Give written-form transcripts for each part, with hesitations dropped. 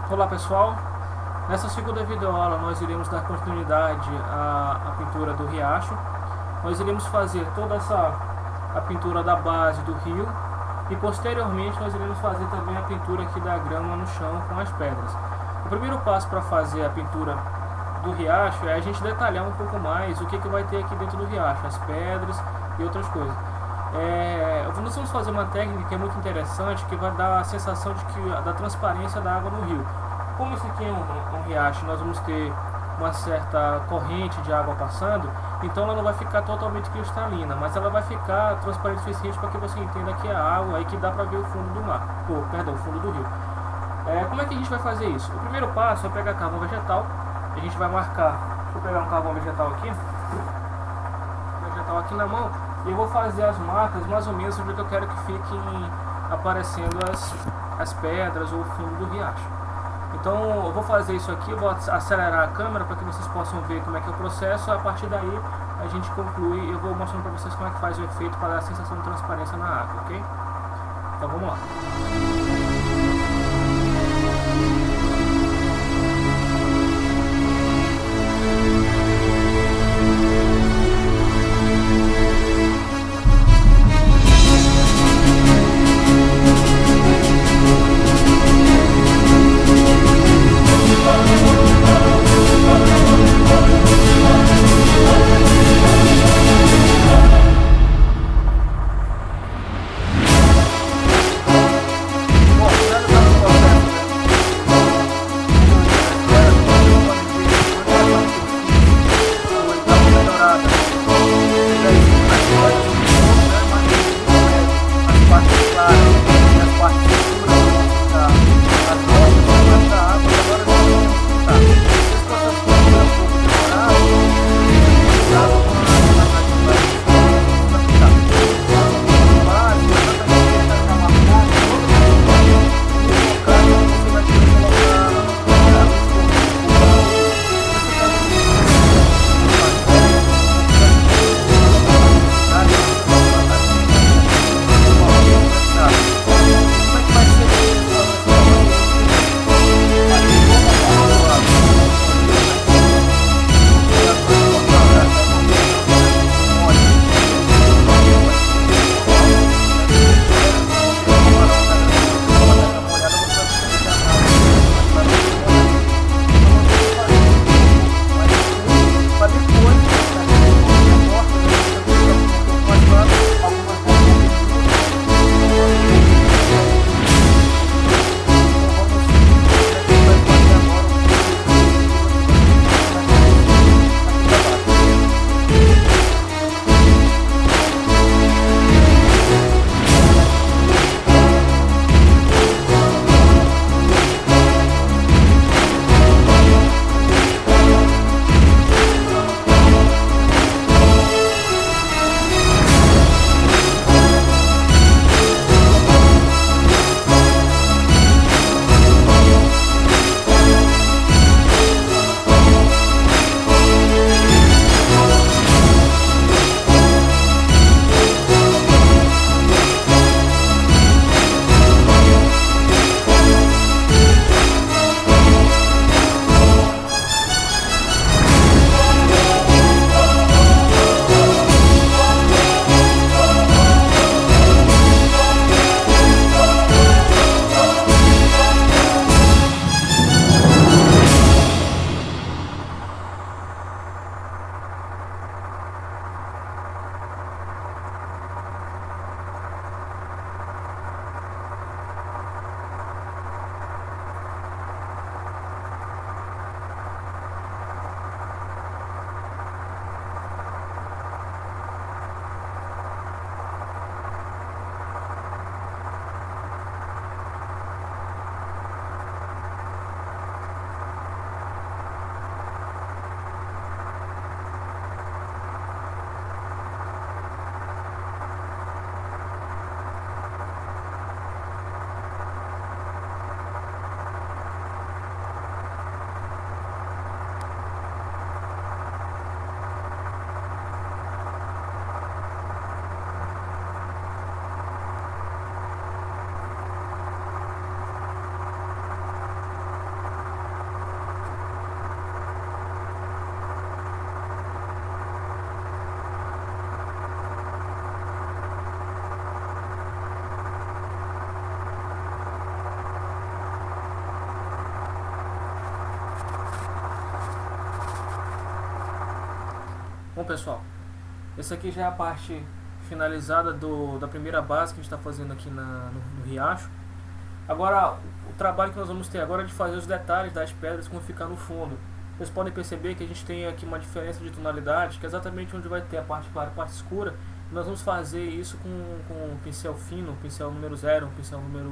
Olá pessoal, nessa segunda videoaula nós iremos dar continuidade à pintura do riacho. Nós iremos fazer toda a pintura da base do rio e posteriormente nós iremos fazer também a pintura aqui da grama no chão com as pedras. O primeiro passo para fazer a pintura do riacho é a gente detalhar um pouco mais o que vai ter aqui dentro do riacho, as pedras e outras coisas. Nós vamos fazer uma técnica que é muito interessante, que vai dar a sensação da transparência da água no rio. Como esse aqui é um riacho, nós vamos ter uma certa corrente de água passando, então ela não vai ficar totalmente cristalina, mas ela vai ficar transparente o suficiente para que você entenda que é água e que dá para ver o fundo do mar, o fundo do rio. Como é que a gente vai fazer isso? O primeiro passo é pegar carvão vegetal, a gente vai marcar, deixa eu pegar um carvão vegetal aqui na mão, e eu vou fazer as marcas mais ou menos onde eu quero que fiquem aparecendo as pedras ou o fundo do riacho. Então eu vou fazer isso aqui, eu vou acelerar a câmera para que vocês possam ver como é que é o processo. A partir daí a gente conclui, eu vou mostrando para vocês como é que faz o efeito para dar a sensação de transparência na água, ok? Então vamos lá. Bom pessoal, essa aqui já é a parte finalizada da primeira base que a gente está fazendo aqui no riacho. Agora, o trabalho que nós vamos ter agora é de fazer os detalhes das pedras como ficar no fundo. Vocês podem perceber que a gente tem aqui uma diferença de tonalidade, que é exatamente onde vai ter a parte clara e a parte escura. E nós vamos fazer isso com um pincel fino, um pincel número 0, um pincel número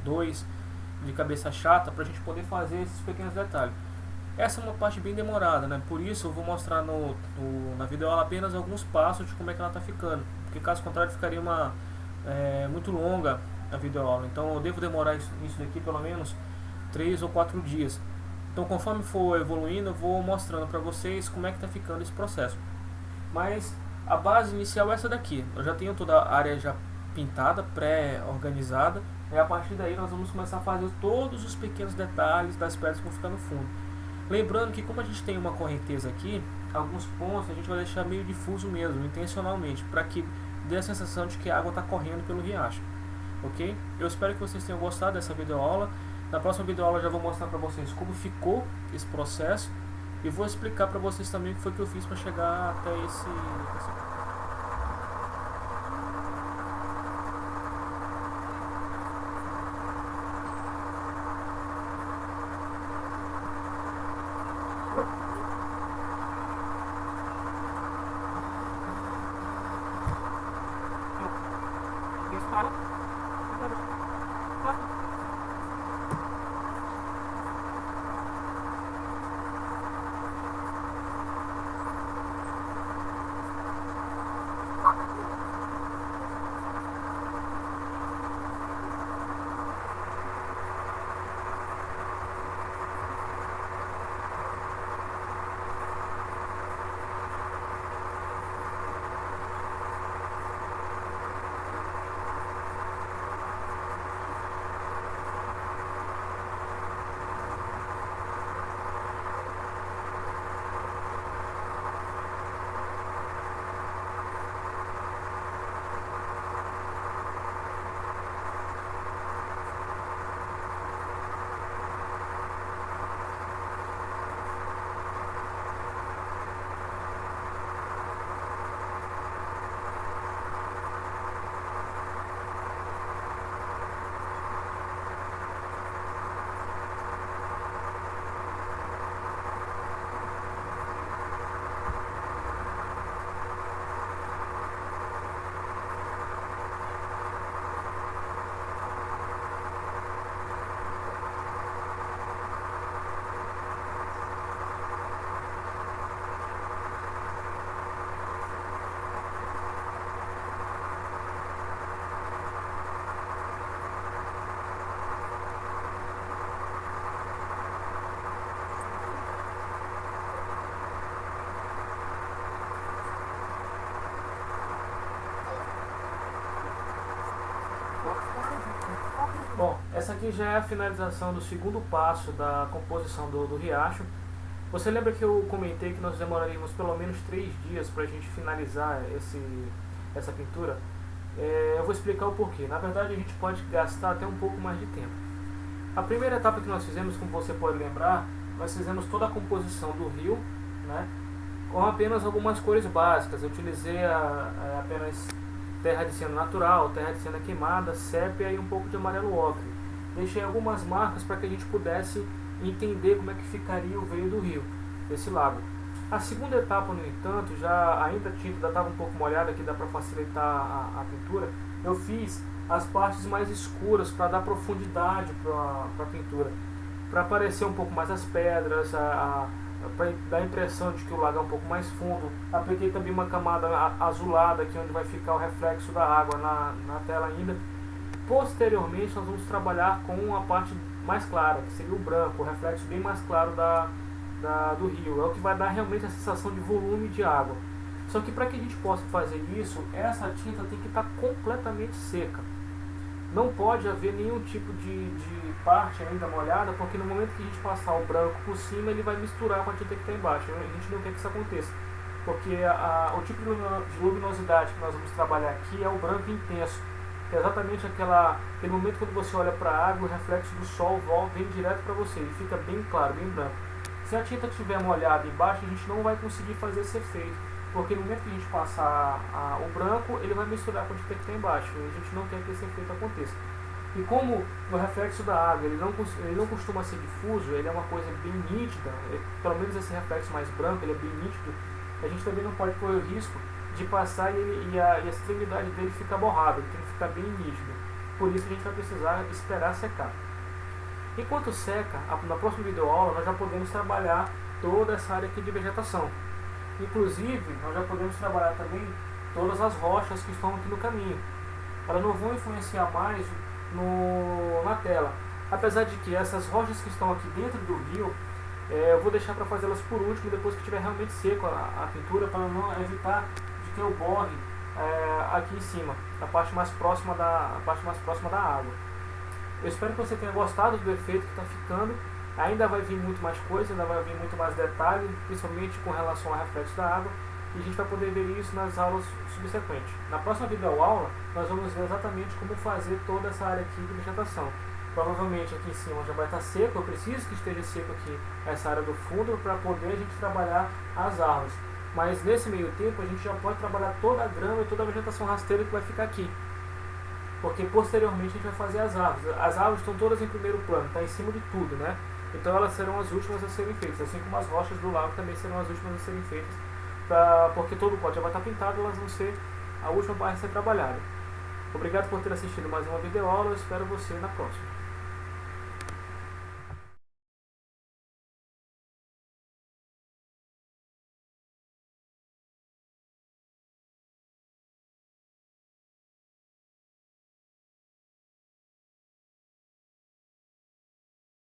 2, de cabeça chata, para a gente poder fazer esses pequenos detalhes. Essa é uma parte bem demorada, né? Por isso eu vou mostrar na videoaula apenas alguns passos de como é que ela está ficando, porque caso contrário ficaria muito longa a videoaula. Então eu devo demorar isso daqui pelo menos 3 ou 4 dias. Então conforme for evoluindo eu vou mostrando para vocês como é que está ficando esse processo. Mas a base inicial é essa daqui. Eu já tenho toda a área já pintada, pré-organizada, e a partir daí nós vamos começar a fazer todos os pequenos detalhes das pedras que vão ficar no fundo. Lembrando que como a gente tem uma correnteza aqui, alguns pontos a gente vai deixar meio difuso mesmo, intencionalmente, para que dê a sensação de que a água está correndo pelo riacho. Ok? Eu espero que vocês tenham gostado dessa videoaula. Na próxima videoaula eu já vou mostrar para vocês como ficou esse processo e vou explicar para vocês também o que foi que eu fiz para chegar até esse Bom, essa aqui já é a finalização do segundo passo da composição do riacho. Você lembra que eu comentei que nós demoraríamos pelo menos 3 dias para a gente finalizar essa pintura? Eu vou explicar o porquê. Na verdade a gente pode gastar até um pouco mais de tempo. A primeira etapa que nós fizemos, como você pode lembrar, nós fizemos toda a composição do rio, né, com apenas algumas cores básicas. Eu utilizei apenas terra de cena natural, terra de cena queimada, sépia e um pouco de amarelo ocre. Deixei algumas marcas para que a gente pudesse entender como é que ficaria o veio do rio, desse lago. A segunda etapa, no entanto, ainda a tinta estava um pouco molhada, que dá para facilitar a pintura. Eu fiz as partes mais escuras para dar profundidade para a pintura, para aparecer um pouco mais as pedras, para dar a impressão de que o lago é um pouco mais fundo. Apliquei também uma camada azulada aqui onde vai ficar o reflexo da água na tela ainda. Posteriormente nós vamos trabalhar com a parte mais clara, que seria o branco, o reflexo bem mais claro do rio. É o que vai dar realmente a sensação de volume de água. Só que para que a gente possa fazer isso, essa tinta tem que estar completamente seca. Não pode haver nenhum tipo de parte ainda molhada, porque no momento que a gente passar o branco por cima, ele vai misturar com a tinta que está embaixo. A gente não quer que isso aconteça, porque o tipo de luminosidade que nós vamos trabalhar aqui é o branco intenso, que é exatamente aquele momento quando você olha para a água, o reflexo do sol vem direto para você e fica bem claro, bem branco. Se a tinta estiver molhada embaixo, a gente não vai conseguir fazer esse efeito, porque no momento que a gente passar o branco, ele vai misturar com a tinta que está embaixo, e a gente não quer que esse efeito aconteça. E como o reflexo da água ele não costuma ser difuso, ele é uma coisa bem nítida, pelo menos esse reflexo mais branco, ele é bem nítido, a gente também não pode correr o risco de passar e a extremidade dele fica borrada, ele tem que ficar bem nítido. Por isso a gente vai precisar esperar secar. Enquanto seca, na próxima videoaula nós já podemos trabalhar toda essa área aqui de vegetação. Inclusive, nós já podemos trabalhar também todas as rochas que estão aqui no caminho. Elas não vão influenciar mais na tela. Apesar de que essas rochas que estão aqui dentro do rio, eu vou deixar para fazê-las por último, depois que estiver realmente seco a pintura, para não evitar de que eu borre aqui em cima, a parte mais próxima da água. Eu espero que você tenha gostado do efeito que está ficando. Ainda vai vir muito mais coisa, ainda vai vir muito mais detalhe, principalmente com relação ao reflexo da água, e a gente vai poder ver isso nas aulas subsequentes. Na próxima videoaula, nós vamos ver exatamente como fazer toda essa área aqui de vegetação. Provavelmente aqui em cima já vai estar seco, eu preciso que esteja seco aqui essa área do fundo para poder a gente trabalhar as árvores. Mas nesse meio tempo a gente já pode trabalhar toda a grama e toda a vegetação rasteira que vai ficar aqui. Porque posteriormente a gente vai fazer as árvores. As árvores estão todas em primeiro plano, está em cima de tudo, né? Então elas serão as últimas a serem feitas, assim como as rochas do lago também serão as últimas a serem feitas, porque todo o pote já vai estar pintado, elas vão ser a última parte a ser trabalhada. Obrigado por ter assistido mais uma videoaula, eu espero você na próxima.